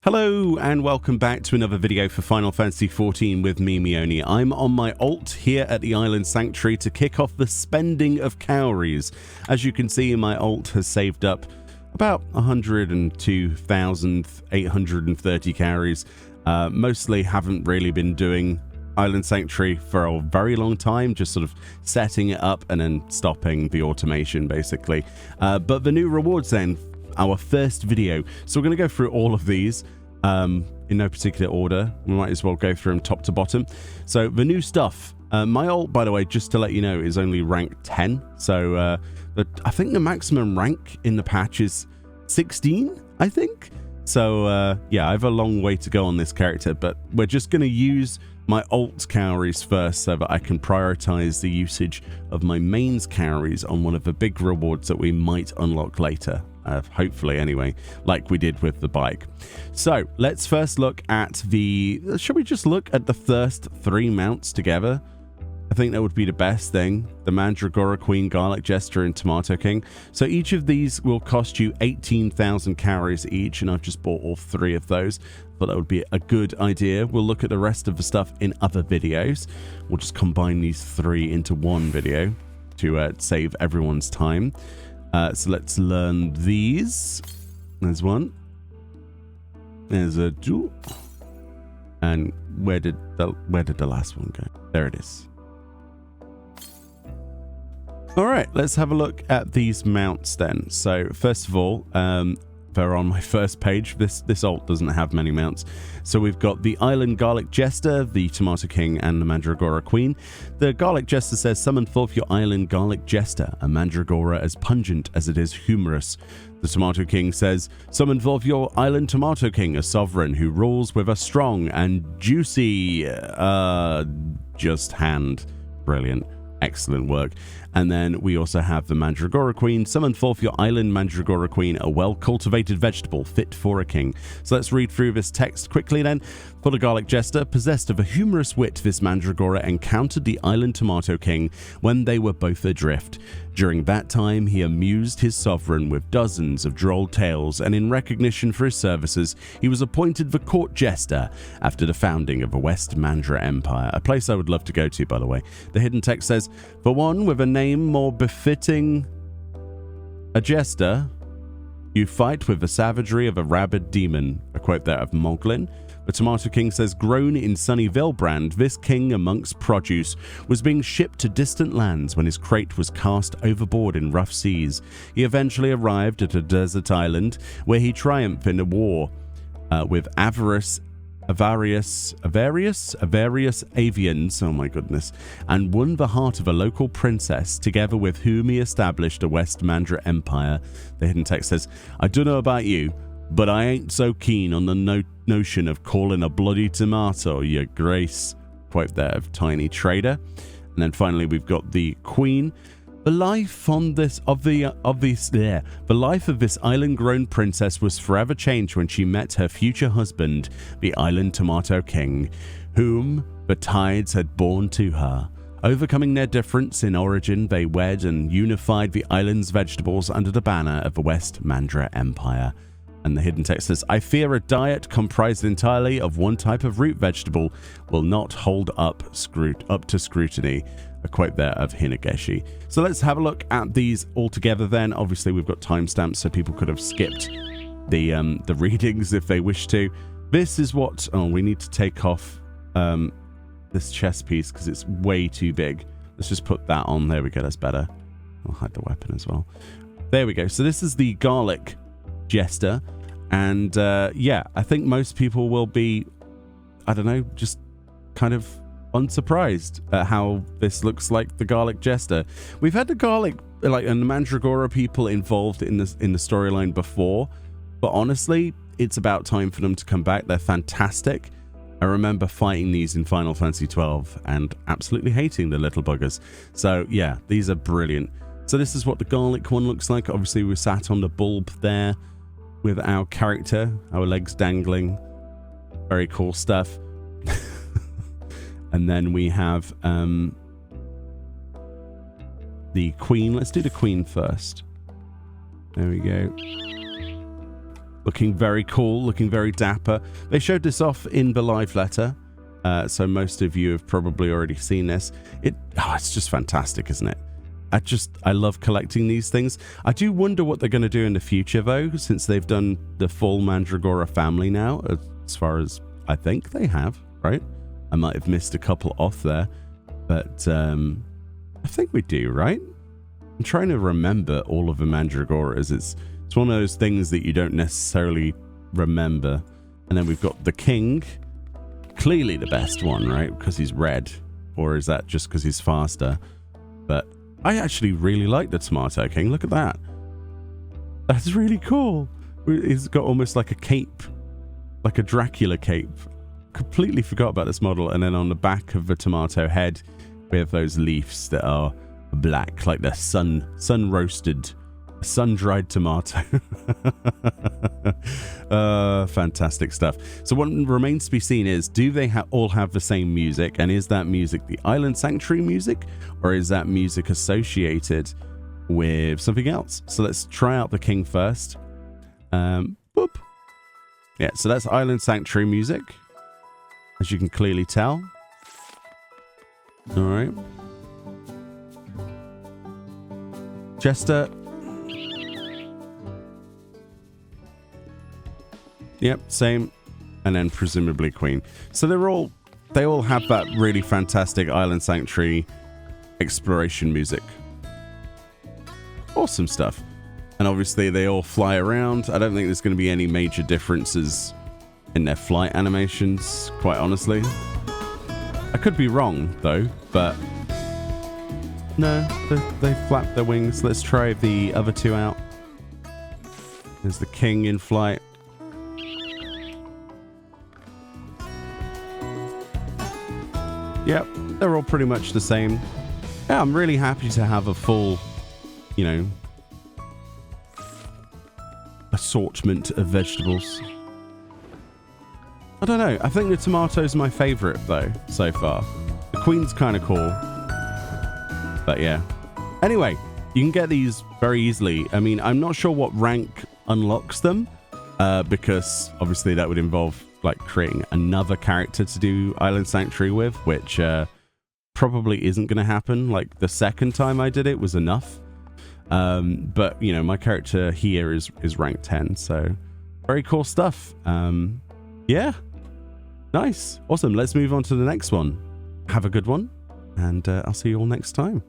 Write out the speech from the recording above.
Hello and welcome back to another video for Final Fantasy XIV with me, Meoni. I'm on my ult here at the Island Sanctuary to kick off the spending of cowries. As you can see, my ult has saved up about 102,830 cowries. Mostly haven't really been doing Island Sanctuary for a very long time, just sort of setting it up and then stopping the automation basically. But the new rewards then, our first video. So we're going to go through all of these in no particular order. We might as well go through them top to bottom. So the new stuff. My ult, by the way, just to let you know, is only rank 10. So I think the maximum rank in the patch is 16, I think. So yeah, I have a long way to go on this character, but we're just going to use my ult cowries first so that I can prioritize the usage of my mains cowries on one of the big rewards that we might unlock later. Hopefully anyway, like we did with the bike. So let's first look at the, should we just look at the first three mounts together? I think that would be the best thing. The Mandragora Queen, Garlic Jester, and Tomato King. So each of these will cost you 18,000 calories each, and I've just bought all three of those. But that would be a good idea. We'll look at the rest of the stuff in other videos. We'll just combine these three into one video to save everyone's time. So let's learn these. There's one. There's a two. And where did the last one go? There it is. All right, let's have a look at these mounts then. So first of all, they're on my first page. This ult doesn't have many mounts. So we've got the Island Garlic Jester, the Tomato King, and the Mandragora Queen. The Garlic Jester says, summon forth your Island Garlic Jester, a Mandragora as pungent as it is humorous. The Tomato King says, summon forth your Island Tomato King, a sovereign who rules with a strong and juicy, just hand. Brilliant. Excellent work. And then we also have the Mandragora Queen. Summon forth your Island Mandragora Queen, a well-cultivated vegetable fit for a king. So let's read through this text quickly then. For the Garlic Jester, possessed of a humorous wit, this Mandragora encountered the Island Tomato King when they were both adrift. During that time, he amused his sovereign with dozens of droll tales, and in recognition for his services, he was appointed the Court Jester after the founding of the West Mandra Empire, a place I would love to go to, by the way. The hidden text says, for one with a name more befitting a jester, you fight with the savagery of a rabid demon. A quote there of Moglin. The Tomato King says, grown in sunny Vilbrand, this king amongst produce was being shipped to distant lands when his crate was cast overboard in rough seas. He eventually arrived at a desert island where he triumphed in a war with various avians, oh my goodness, and won the heart of a local princess, together with whom he established a West Mandra Empire. The hidden text says, I don't know about you, but I ain't so keen on the notion of calling a bloody tomato, your grace. Quote there of Tiny Trader. And then finally we've got the Queen. The life of this island-grown princess was forever changed when she met her future husband, the Island Tomato King, whom the tides had borne to her. Overcoming their difference in origin, they wed and unified the island's vegetables under the banner of the West Mandra Empire. And the hidden text says, I fear a diet comprised entirely of one type of root vegetable will not hold up to scrutiny. A quote there of Hinageshi. So let's have a look at these all together then. Obviously we've got timestamps so people could have skipped the readings if they wish to. This is what, we need to take off this chest piece because it's way too big. Let's just put that on. There we go, that's better. I'll hide the weapon as well. There we go. So this is the Garlic Jester, and yeah, I think most people will be, I don't know, just kind of unsurprised at how this looks like the Garlic Jester. We've had the Garlic, like, and the Mandragora people involved in the storyline before, but honestly, it's about time for them to come back. They're fantastic. I remember fighting these in Final Fantasy XII and absolutely hating the little buggers. So yeah, these are brilliant. So this is what the Garlic one looks like. Obviously, we sat on the bulb there with our character, our legs dangling. Very cool stuff. And then we have the Queen. Let's do the Queen first. There we go. looking very cool, looking very dapper. They showed this off in the live letter, so most of you have probably already seen this. It's just fantastic, isn't it? I love collecting these things. I do wonder what they're going to do in the future, though, since they've done the full Mandragora family now, as far as I think they have, right? I might have missed a couple off there, but I think we do, right? I'm trying to remember all of the Mandragoras. It's one of those things that you don't necessarily remember. And then we've got the king, clearly the best one, right? Because he's red, or is that just because he's faster? But I actually really like the Tomato King. Look at that. That's really cool. He's got almost like a cape, like a Dracula cape. Completely forgot about this model. And then on the back of the tomato head, we have those leaves that are black, like they're sun-roasted, sun-dried tomato. Fantastic stuff. So what remains to be seen is, do they all have the same music? And is that music the Island Sanctuary music? Or is that music associated with something else? So let's try out the king first. Boop. Yeah, so that's Island Sanctuary music, as you can clearly tell. All right. Jester. Yep, same. And then presumably Queen. So they all have that really fantastic Island Sanctuary exploration music. Awesome stuff. And obviously they all fly around. I don't think there's going to be any major differences in their flight animations, quite honestly. I could be wrong, though, but no, they flap their wings. Let's try the other two out. There's the king in flight. Yep, they're all pretty much the same. Yeah, I'm really happy to have a full, assortment of vegetables. I don't know. I think the tomato's my favorite, though, so far. The queen's kind of cool. But yeah. Anyway, you can get these very easily. I mean, I'm not sure what rank unlocks them, because obviously that would involve like creating another character to do Island Sanctuary with, which probably isn't going to happen. Like the second time I did it was enough. But my character here is rank 10, so very cool stuff. Yeah, nice, awesome. Let's move on to the next one. Have a good one, and I'll see you all next time.